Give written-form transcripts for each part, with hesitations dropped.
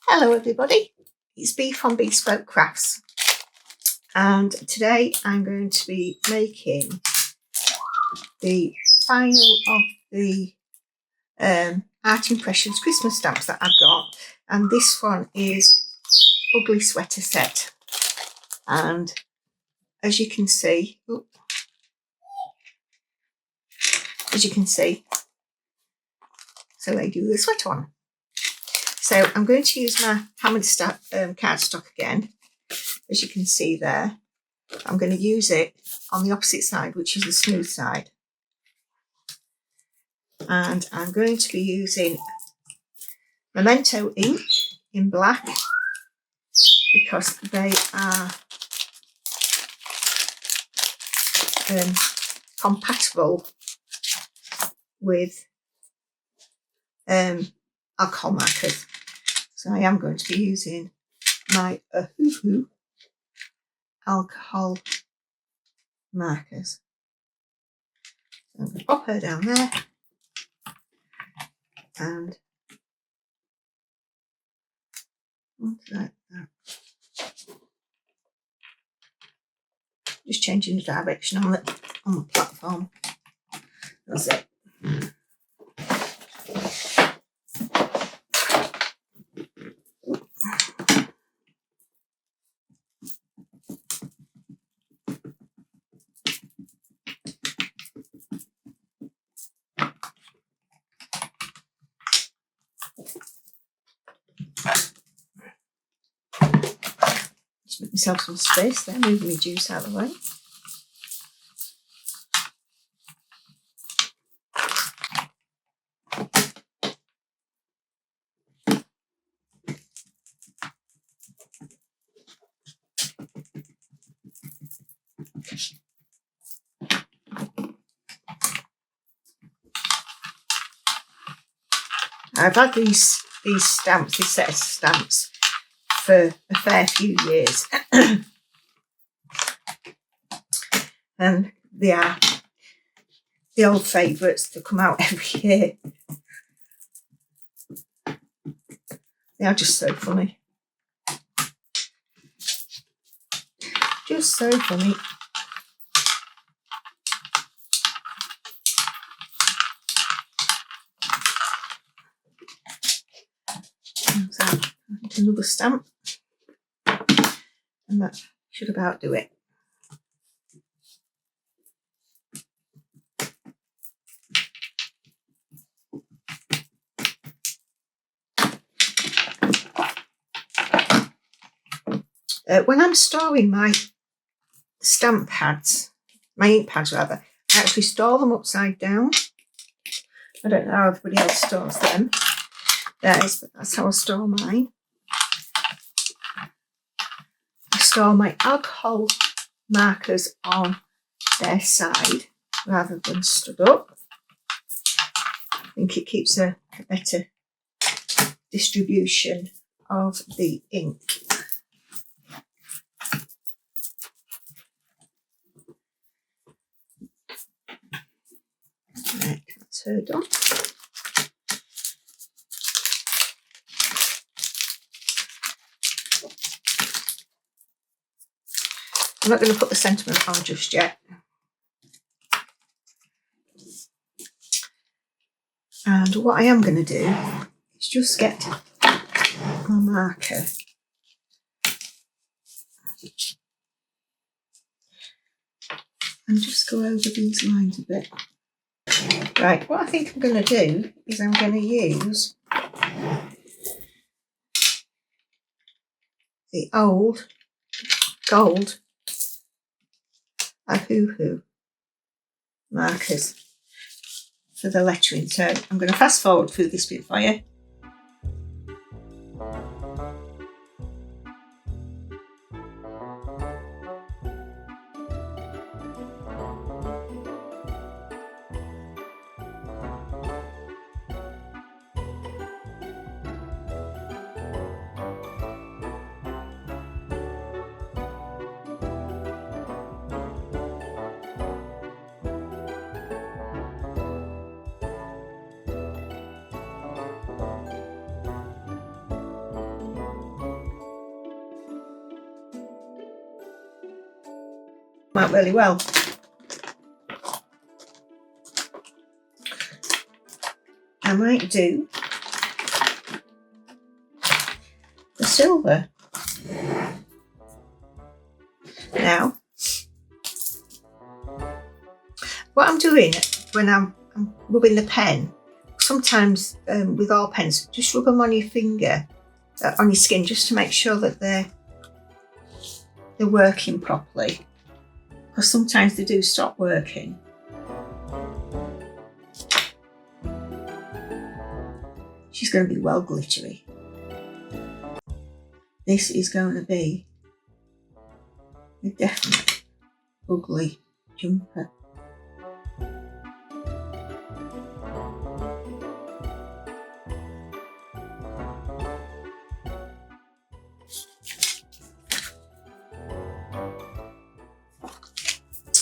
Hello everybody, it's Bee from Bespoke Crafts, and today I'm going to be making the final of the Art Impressions Christmas stamps that I've got, and this one is Ugly Sweater Set. And as you can see, so they do the sweater on. So I'm going to use my hammered cardstock again, as you can see there. I'm going to use it on the opposite side, which is the smooth side. And I'm going to be using Memento ink in black, because they are compatible with alcohol markers. So I am going to be using my Ohuhu alcohol markers. So I'm going to pop her down there, and like that. Just changing the direction on the platform. That's it. Just make myself some space there, moving my juice out of the way. I've had these stamps, this set of stamps, for a fair few years. And they are the old favourites that come out every year. They are just so funny. Just so funny. So another stamp, and that should about do it. When I'm storing my stamp pads, my ink pads rather, I actually store them upside down. I don't know how everybody else stores them. But that's how I store mine. I store my alcohol markers on their side rather than stood up. I think it keeps a better distribution of the ink. Right, that's her done. I'm not going to put the sentiment on just yet. And what I am going to do is just get my marker and just go over these lines a bit. Right, what I think I'm going to do is I'm going to use the old gold Ohuhu markers for the lettering. So I'm going to fast forward through this bit for you. out really well. I might do the silver. Now, what I'm doing when I'm rubbing the pen, sometimes with all pens, just rub them on your finger, on your skin, just to make sure that they're working properly, because sometimes they do stop working. She's going to be well glittery. This is going to be a definite ugly jumper.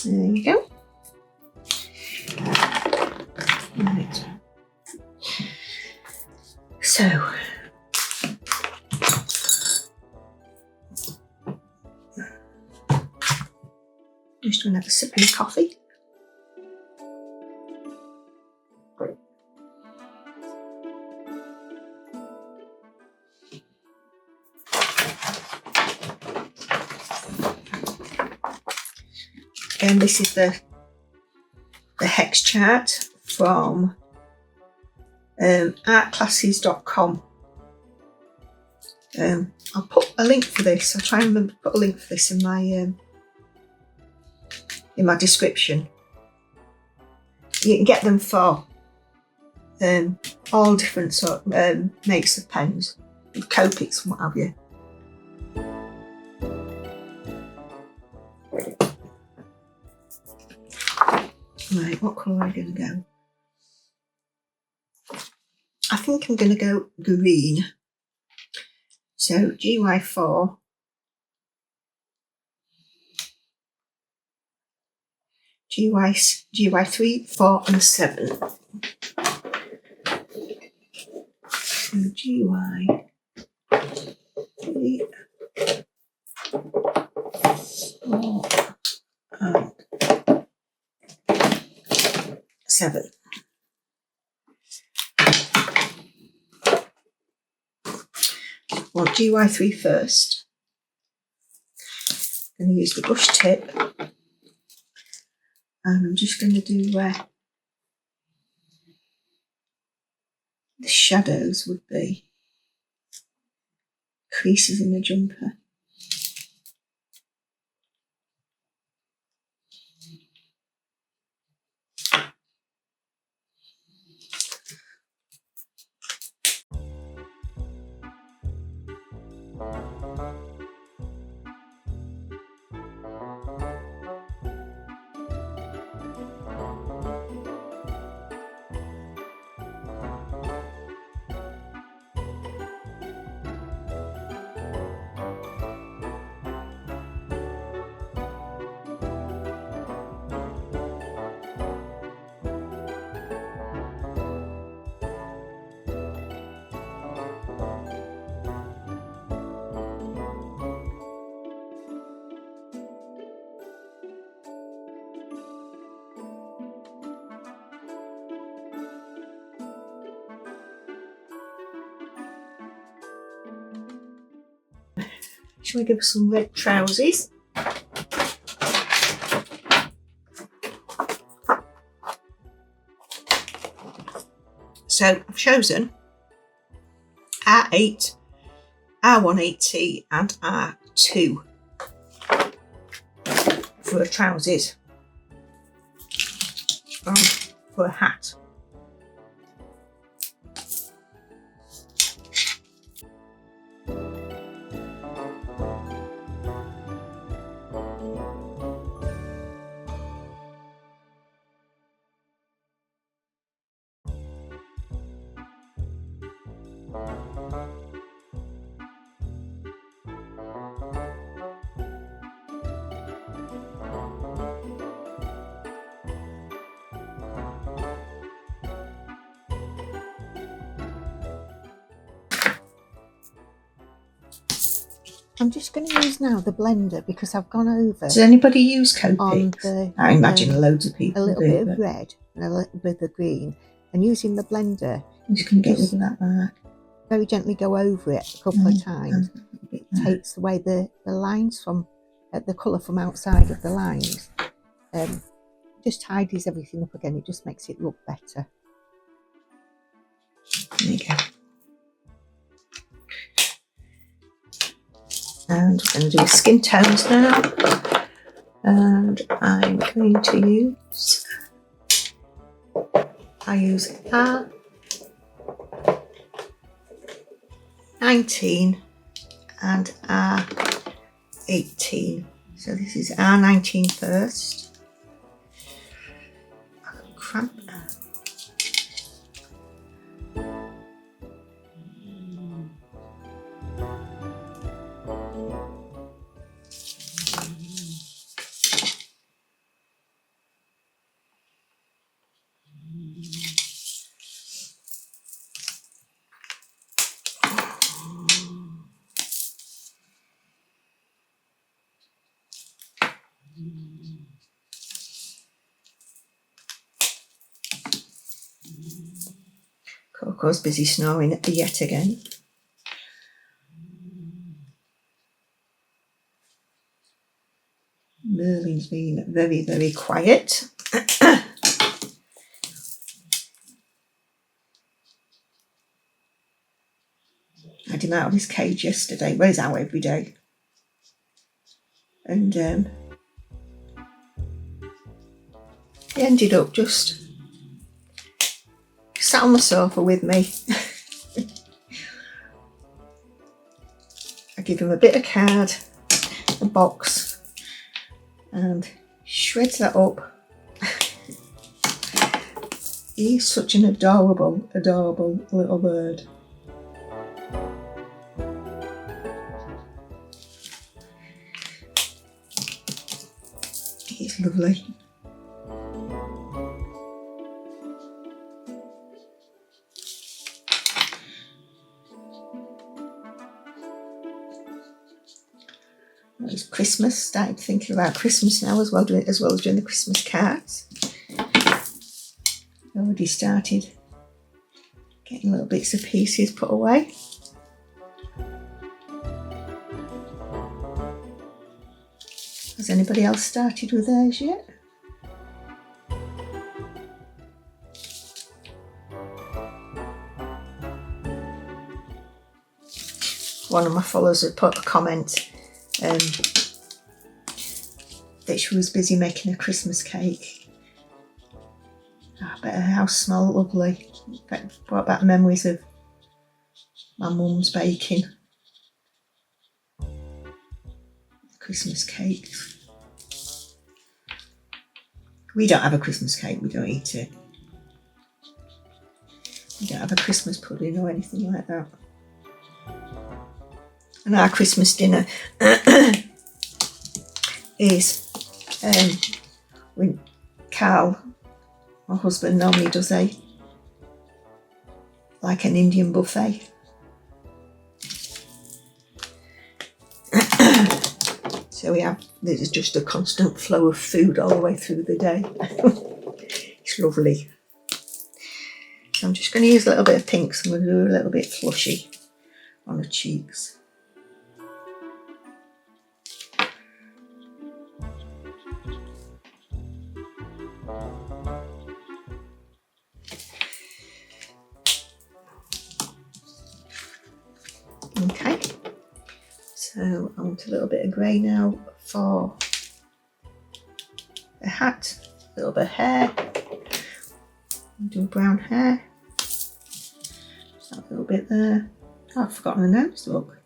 There you go. Right. So, just going to have a sip of my coffee. And this is the Hex Chart from artclasses.com. I'll put a link for this. I'll try and remember to put a link for this in my description. You can get them for all different sort makes of pens, Copics and what have you. Right, what colour am I going to go? I think I'm going to go green. So GY4, GY3, 4 and 7. So GY3, 4 and 7. Want GY3 first. I'm going to use the brush tip, and I'm just going to do where the shadows would be, creases in the jumper. Shall we give us some red trousers? So I've chosen R8, R18 and R2 for the trousers for a hat. I'm just going to use now the blender because I've gone over. Does anybody use on Copics? I imagine loads of people a little do, bit of red and a little bit of green, and using the blender, I'm just going to get rid of that mark. Very gently go over it a couple of times. It takes away the lines from the colour from outside of the lines. Just tidies everything up again. It just makes it look better. There you go. And we're going to do skin tones now. And I'm going to use, I use R19 and R18. So this is R19 first. Oh, crap. Coco's busy snoring yet again. Merlin's been very, very quiet. I had him out of his cage yesterday. Well, he's out every day. And he ended up just sat on the sofa with me. I give him a bit of card, a box, and shreds that up. He's such an adorable, adorable little bird. He's lovely. It's Christmas, started thinking about Christmas now as well as doing the Christmas cards. Already started getting little bits of pieces put away. Has anybody else started with theirs yet? One of my followers had put a comment that she was busy making a Christmas cake. Oh, I bet her house smelled lovely. In fact, brought back memories of my mum's baking Christmas cakes. We don't have a Christmas cake, we don't eat it. We don't have a Christmas pudding or anything like that. And our Christmas dinner is when Carl, my husband, normally does like an Indian buffet. So there's just a constant flow of food all the way through the day. It's lovely. So I'm just going to use a little bit of pink, so I'm going to do a little bit flushy on the cheeks. Okay, so I want a little bit of grey now for a hat, a little bit of hair, do brown hair, just that little bit there. Oh, I've forgotten the nose, look.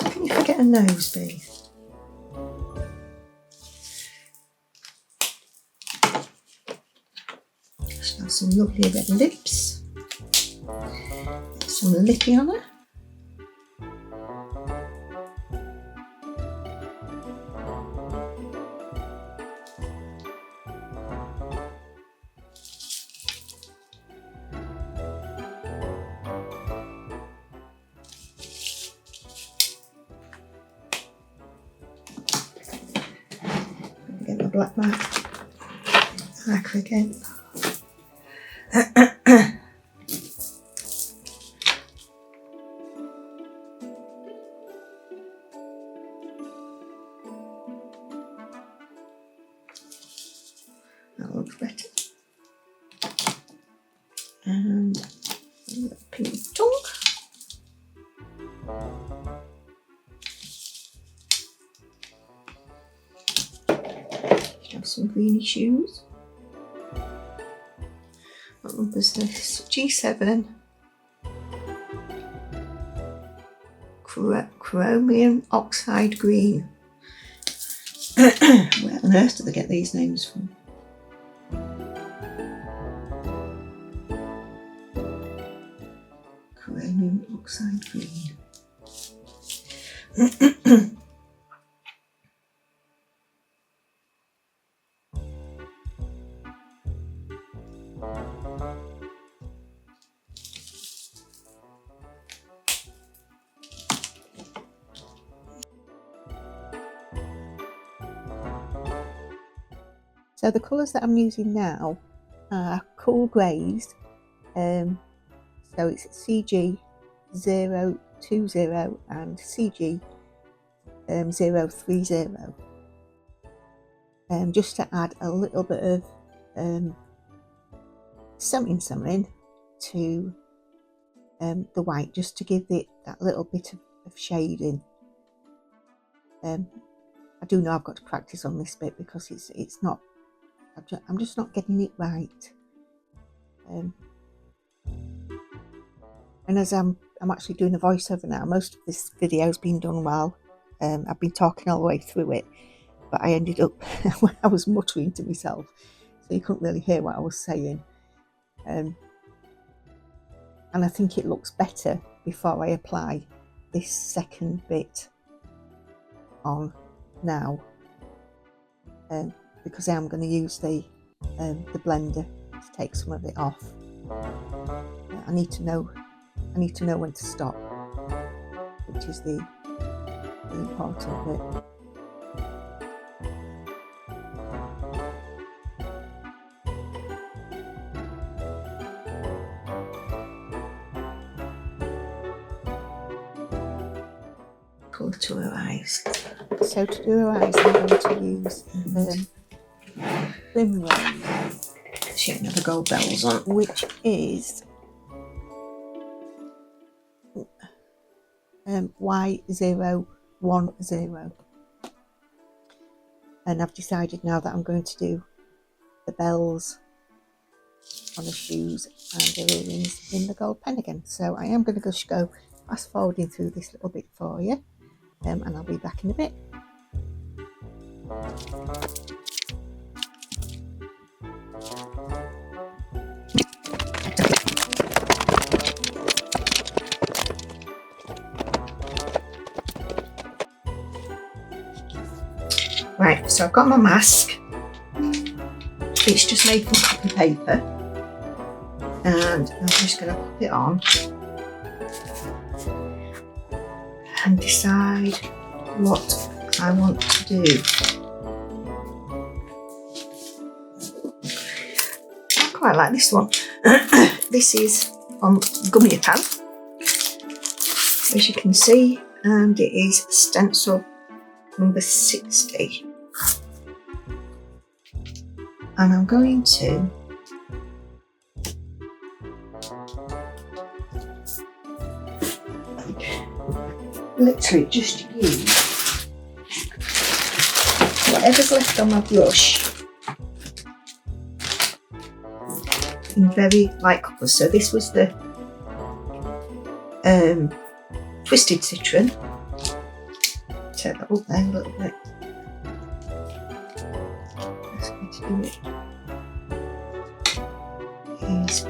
How can you forget a nose, bee? Some lovely red lips, some lippy on her. black marker again. That looks better. And a pink tongue. Have some greeny shoes. What number is this? G7. Chromium oxide green. Where on earth do they get these names from? Chromium oxide green. So the colours that I'm using now are cool glazed, so it's CG 020 and CG 030, just to add a little bit of something to the white, just to give it that little bit of shading. I do know I've got to practice on this bit because it's not. I'm just not getting it right. And as I'm actually doing a voiceover now, most of this video has been done while I've been talking all the way through it, but I ended up I was muttering to myself, so you couldn't really hear what I was saying. And I think it looks better before I apply this second bit on now, because I am going to use the blender to take some of it off. I need to know when to stop, which is the important bit. Colour to her eyes. So to do her eyes, I'm going to use Primrose. She ain't got the gold bells on, which is Y010. And I've decided now that I'm going to do the bells on the shoes and the earrings in the gold pen again. So I am going to just go fast forwarding through this little bit for you, and I'll be back in a bit. Right, so I've got my mask. It's just made from copy paper, and I'm just going to put it on and decide what I want to do. I quite like this one. This is on Guillotine, as you can see, and it is stencil number 60. And I'm going to literally just use whatever's left on my brush in very light colours. So this was the Twisted Citron. Take that up there a little bit. That's going to do it. Is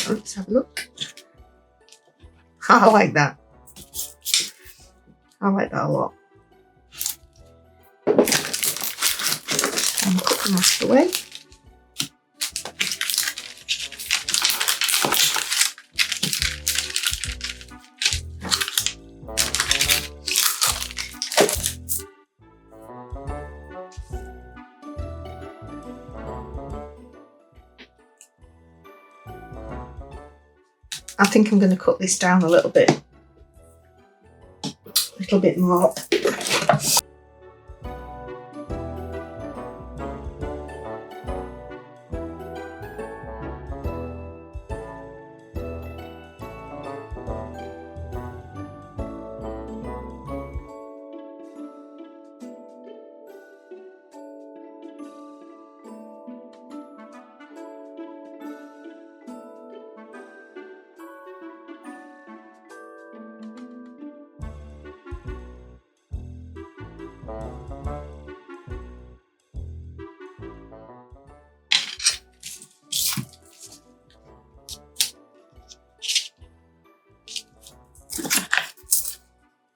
Let's have a look. I like that. I like that a lot. And put the rest away. I think I'm going to cut this down a little bit more.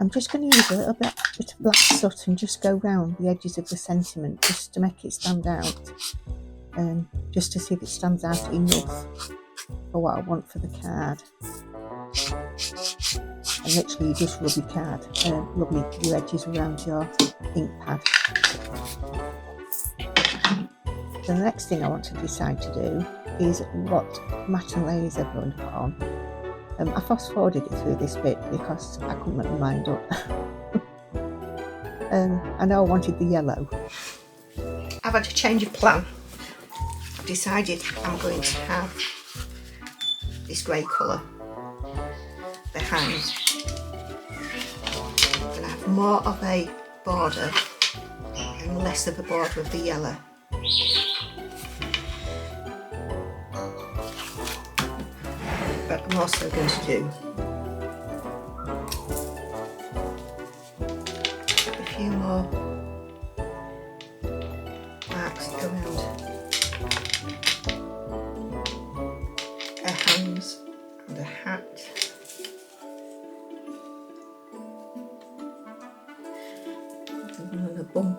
I'm just going to use a little bit of black soot and just go round the edges of the sentiment just to make it stand out, just to see if it stands out enough for what I want for the card. And literally you just rub your card, rub your edges around your ink pad. The next thing I want to decide to do is what matte and layers I'm going to put on. I fast forwarded it through this bit because I couldn't make my mind up. I know I wanted the yellow. I've had a change of plan. I've decided I'm going to have this grey colour behind. I'm going to have more of a border and less of a border of the yellow. But I'm also going to do a few more marks around her hands and her hat. And the bum.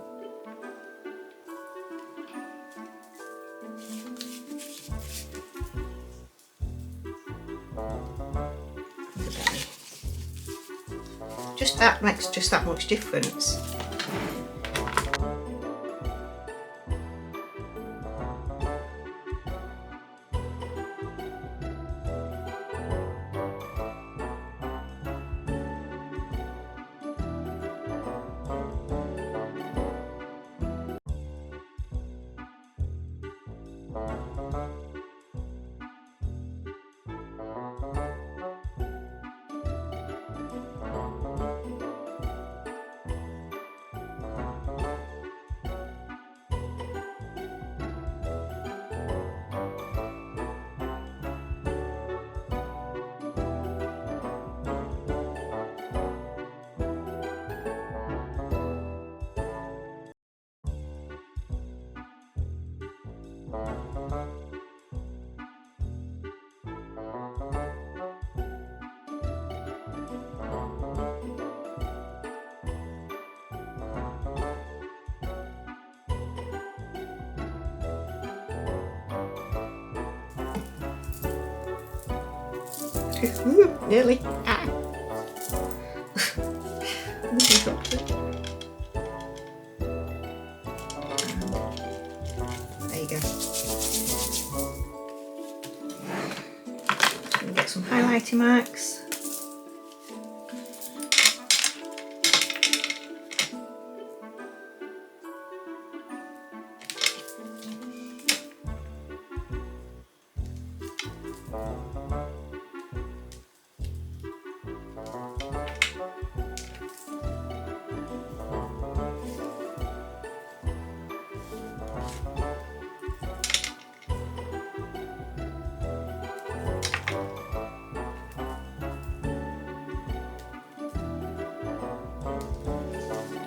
Just that makes just that much difference. Nearly. Ah. There you go. Get some highlighting marks.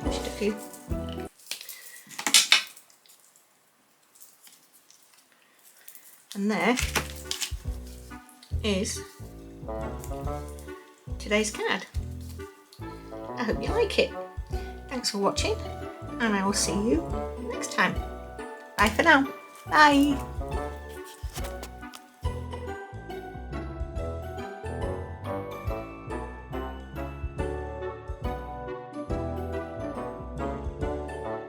Just a few. And there is today's card. I hope you like it. Thanks for watching, and I will see you next time. Bye for now. Bye.